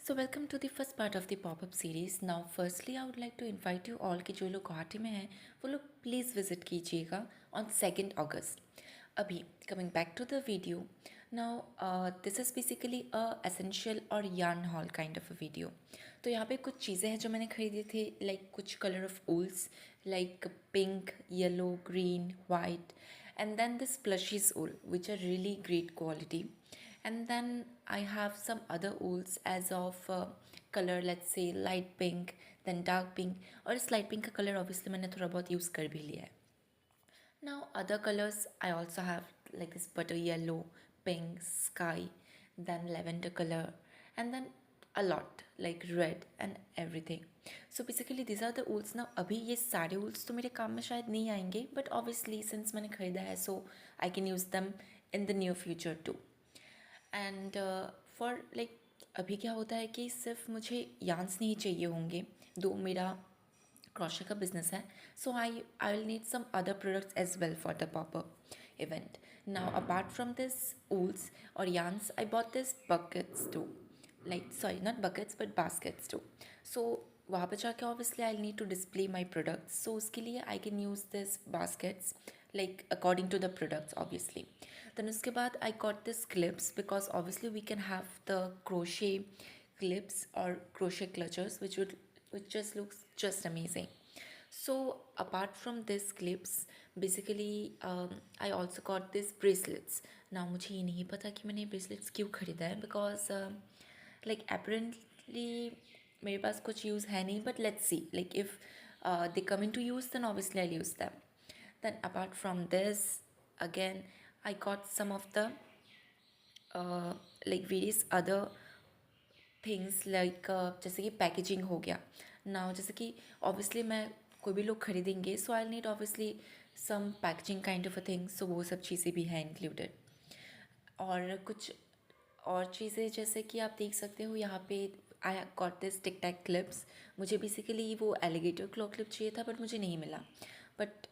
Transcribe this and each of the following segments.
So welcome to the first part of the pop-up series. Now firstly I would like to invite you all कि जो लोग गुवाहाटी में हैं वो लोग प्लीज़ विज़िट कीजिएगा on 2nd August. अभी coming back to the video. Now this is basically a essential और yarn haul kind of a video. तो यहाँ पे कुछ चीज़ें हैं जो मैंने खरीदी थी like कुछ color of wools like pink, yellow, green, white and then this plushies wool which are really great quality. And then I have some other wools as of color let's say light pink then dark pink और इस light pink का color obviously मैंने थोड़ा बहुत use कर भी लिया है. Now other colors I also have like this butter yellow, pink, sky, then lavender color and then a lot like red and everything. So basically these are the wools. Now अभी ये सारे wools तो मेरे काम में शायद नहीं आएंगे but obviously since मैंने खरीदा है so I can use them in the near future too. And for like अभी क्या होता है कि सिर्फ मुझे यान्स नहीं चाहिए होंगे दो मेरा क्रोशे का बिजनेस है so I will need some other products as well for the popup event now apart from this wools और yarns I bought this buckets to like sorry not buckets but baskets too. So वहाँ पे जाके obviously I'll need to display my products so उसके लिए I can use this baskets like according to the products obviously. Then उसके बाद I got this clips because obviously we can have the crochet clips or crochet clutches which just looks just amazing. So apart from this clips basically I also got this bracelets. Now मुझे ये नहीं पता कि मैंने bracelets क्यों खरीदा है because like apparently मेरे पास कुछ यूज़ है नहीं but let's see like if they come into use then obviously I'll use them. Then apart from this again I got some of the like various other things like जैसे कि packaging हो गया now जैसे कि obviously मैं कोई भी लोग खरीदेंगे so I need obviously some packaging kind of a things so वो सब चीज़ें भी हैं इंक्लूडेड. और कुछ और चीज़ें जैसे कि आप देख सकते हो यहाँ पे I got this tic tac clips. मुझे बेसिकली वो एलिगेटर क्लॉ क्लिप चाहिए था बट मुझे नहीं मिला but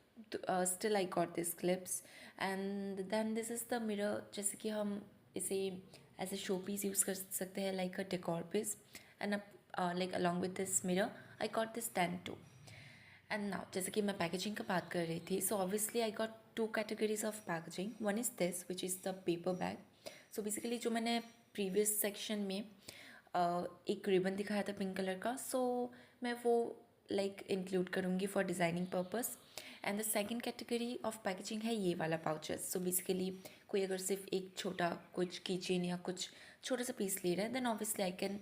still I got this clips. And then this is the mirror जैसे कि हम इसे as a show piece use कर सकते हैं like a decor piece and like along with this mirror I got this stand too. And now जैसे कि मैं पैकेजिंग का बात कर रही थी so obviously I got two categories of packaging. One is this which is the paper bag. So basically जो मैंने प्रीवियस सेक्शन में एक रिबन दिखाया था पिंक कलर का सो मैं वो लाइक इंक्लूड करूँगी for designing purpose. And the second category of packaging है ये वाला पाउचेस. सो बेसिकली कोई अगर सिर्फ एक छोटा कुछ कीचेन या कुछ छोटा सा पीस ले रहा है देन ऑब्वियसली आई कैन